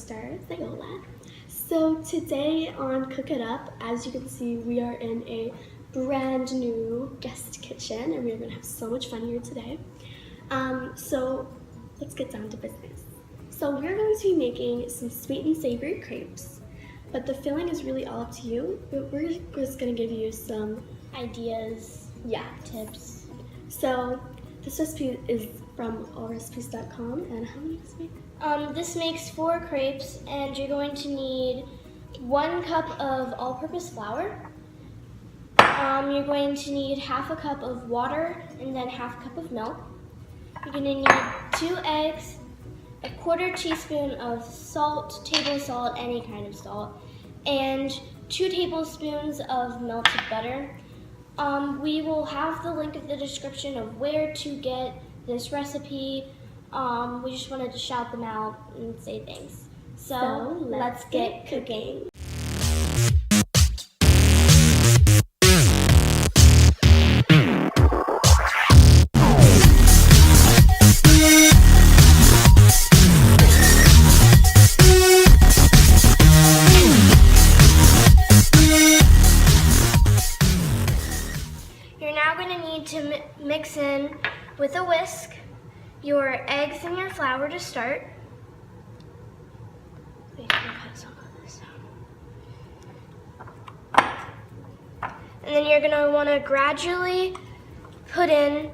sister, say hola. So today on Cook It Up, as you can see, we are in a brand new guest kitchen and we're gonna have so much fun here today. So let's get down to business. So we're going to be making some sweet and savory crepes, but the filling is really all up to you. But we're just gonna give you some ideas, tips. So this recipe is from allrecipes.com, and how many does it make? This makes 4 crepes, and you're going to need 1 cup of all-purpose flour. You're going to need half a cup of water and then half a cup of milk. You're going to need 2 eggs, a 1/4 teaspoon of salt, table salt, any kind of salt, and 2 tablespoons of melted butter. We will have the link in the description of where to get this recipe. We just wanted to shout them out and say thanks. So let's get cooking. You're now going to need to mix in with a whisk your eggs and your flour to start. Wait, I'm gonna cut some of this out. And then you're going to want to gradually put in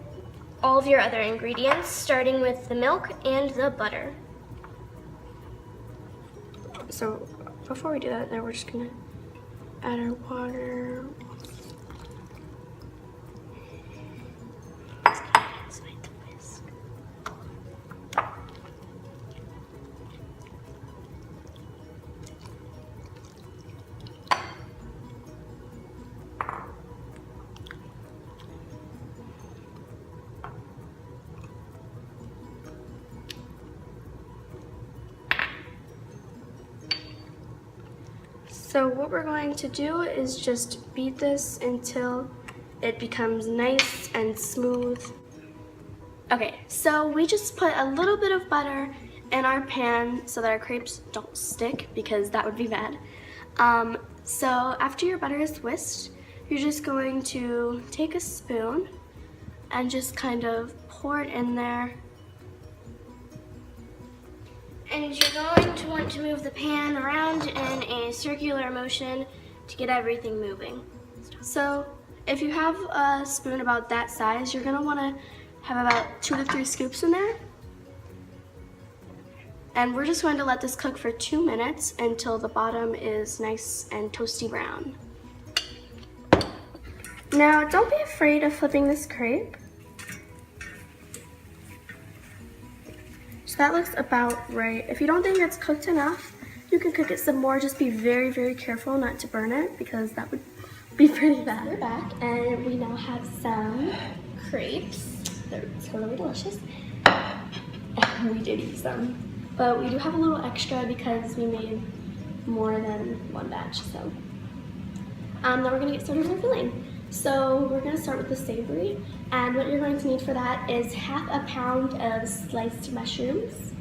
all of your other ingredients, starting with the milk and the butter. So before we do that, now we're just gonna add our water. So what we're going to do is just beat this until it becomes nice and smooth. Okay, so we just put a little bit of butter in our pan so that our crepes don't stick, because that would be bad. So after your butter is whisked, you're just going to take a spoon and just kind of pour it in there. And you're going to want to move the pan around in a circular motion to get everything moving. So if you have a spoon about that size, you're gonna wanna have about 2 to 3 scoops in there. And we're just going to let this cook for 2 minutes until the bottom is nice and toasty brown. Now, don't be afraid of flipping this crepe. So that looks about right. If you don't think it's cooked enough, you can cook it some more. Just be very, very careful not to burn it, because that would be pretty bad. We're back, and we now have some crepes. They're totally delicious. We did eat some, but we do have a little extra because we made more than 1 batch. So now we're gonna get started with the filling. So we're gonna start with the savory, and what you're going to need for that is half a pound of sliced mushrooms.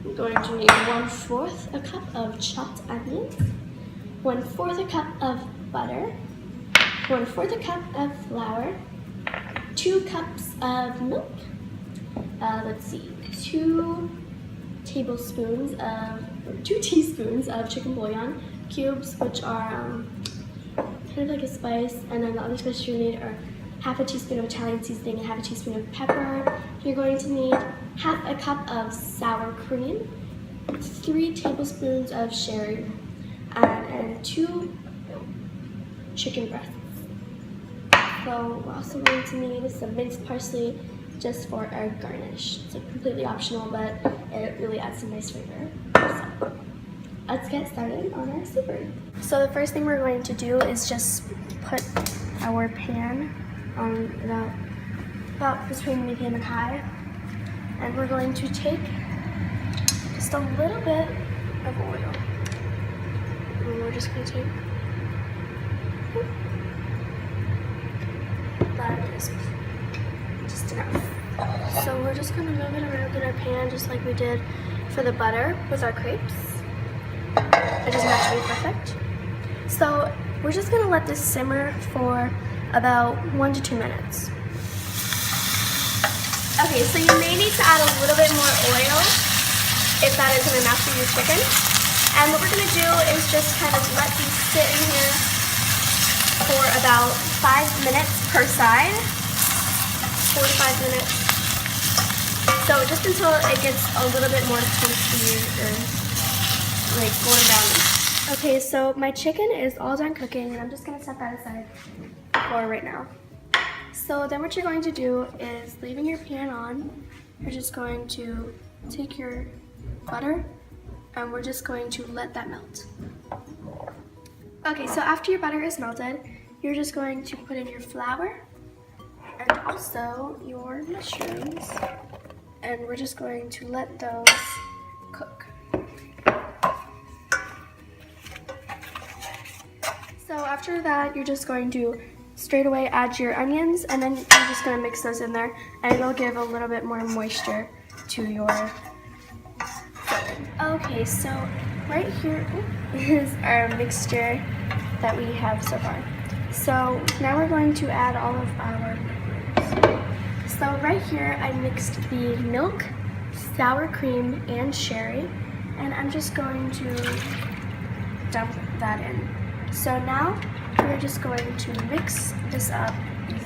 You're going to need 1/4 a cup of chopped onions, 1/4 a cup of butter, 1/4 a cup of flour, 2 cups of milk, 2 teaspoons of chicken bouillon cubes, which are kind of like a spice, and then the other spices you need are half a teaspoon of Italian seasoning and half a teaspoon of pepper. You're going to need half a cup of sour cream, 3 tablespoons of sherry, and 2 chicken breasts. So we're also going to need some minced parsley just for our garnish. It's completely optional, but it really adds some nice flavor. So let's get started on our savory. So the first thing we're going to do is just put our pan on about between medium and high, and we're going to take just a little bit of oil, and we're just going to take that is just enough. So we're just going to move it around in our pan just like we did for the butter with our crepes. It doesn't have to be perfect. So we're just gonna let this simmer for about 1 to 2 minutes. Okay, so you may need to add a little bit more oil if that isn't enough for your chicken. And what we're gonna do is just kind of let these sit in here for about 5 minutes per side. 4 to 5 minutes. So just until it gets a little bit more toasty or like golden brown. Okay, so my chicken is all done cooking and I'm just gonna set that aside for right now. So then what you're going to do is, leaving your pan on, you're just going to take your butter and we're just going to let that melt. Okay, so after your butter is melted, you're just going to put in your flour and also your mushrooms, and we're just going to let those cook. So after that, you're just going to straight away add your onions, and then you're just going to mix those in there, and it'll give a little bit more moisture to your filling. Okay, so right here is our mixture that we have so far. So now we're going to add all of our liquids. So right here I mixed the milk, sour cream, and sherry, and I'm just going to dump that in. So now we're just going to mix this up.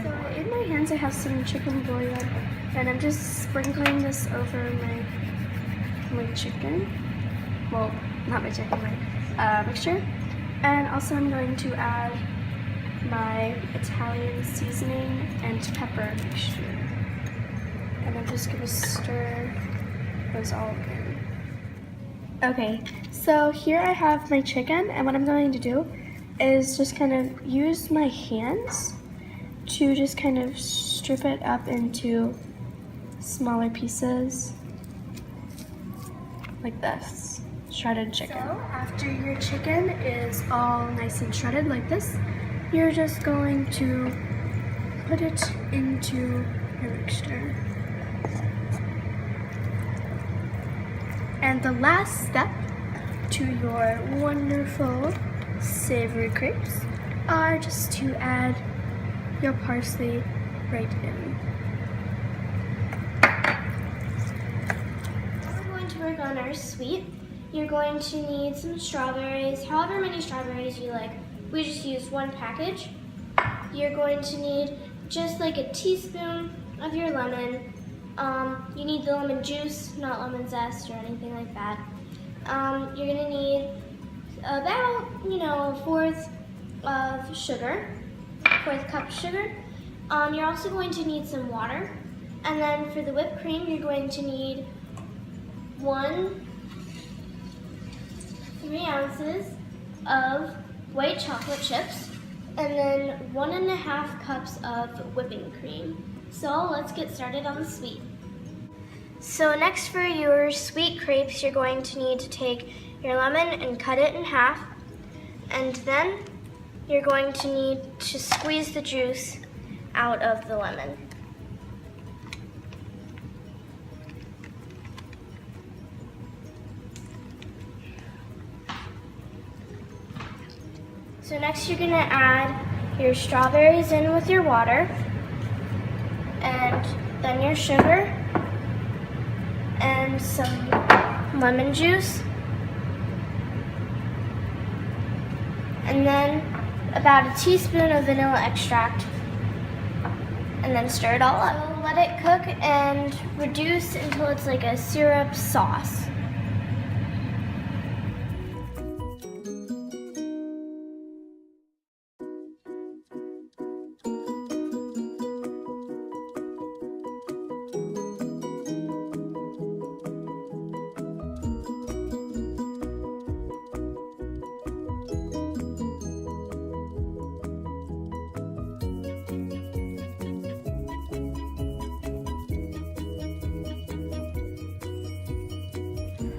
So in my hands I have some chicken bouillon, and I'm just sprinkling this over my chicken. Well, not my chicken, my mixture. And also I'm going to add my Italian seasoning and pepper mixture. And I'm just gonna stir those all in. Okay, so here I have my chicken, and what I'm going to do is just kind of use my hands to just kind of strip it up into smaller pieces like this. Shredded chicken. So after your chicken is all nice and shredded like this, you're just going to put it into your mixture. And the last step to your wonderful savory crepes are just to add your parsley right in. We're going to work on our sweet. You're going to need some strawberries, however many strawberries you like. We just used 1 package. You're going to need just like a teaspoon of your lemon. You need the lemon juice, not lemon zest or anything like that. You're gonna need about, a 1/4 of sugar, 1/4 cup of sugar. You're also going to need some water. And then for the whipped cream, you're going to need 3 ounces of white chocolate chips, and then 1.5 cups of whipping cream. So let's get started on the sweet. So next for your sweet crepes, you're going to need to take your lemon and cut it in half, and then you're going to need to squeeze the juice out of the lemon. So next you're gonna add your strawberries in with your water, and then your sugar, and some lemon juice, and then about a teaspoon of vanilla extract, and then stir it all up. So let it cook and reduce until it's like a syrup sauce.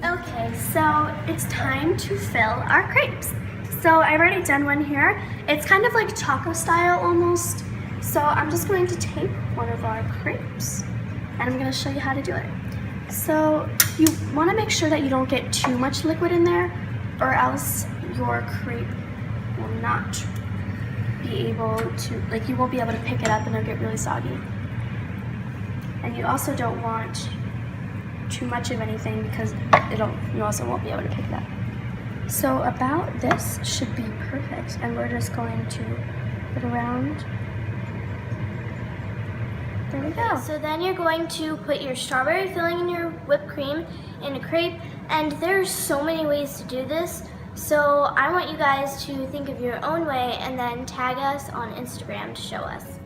Okay, so it's time to fill our crepes. So I've already done one here. It's kind of like taco style almost. So I'm just going to take one of our crepes and I'm going to show you how to do it. So you want to make sure that you don't get too much liquid in there, or else your crepe will not be able to, like, you won't be able to pick it up and it'll get really soggy. And you also don't want too much of anything because you also won't be able to pick it up. So about this should be perfect, and we're just going to put it around. There we go. So then you're going to put your strawberry filling in your whipped cream in a crepe, and there's so many ways to do this. So I want you guys to think of your own way and then tag us on Instagram to show us.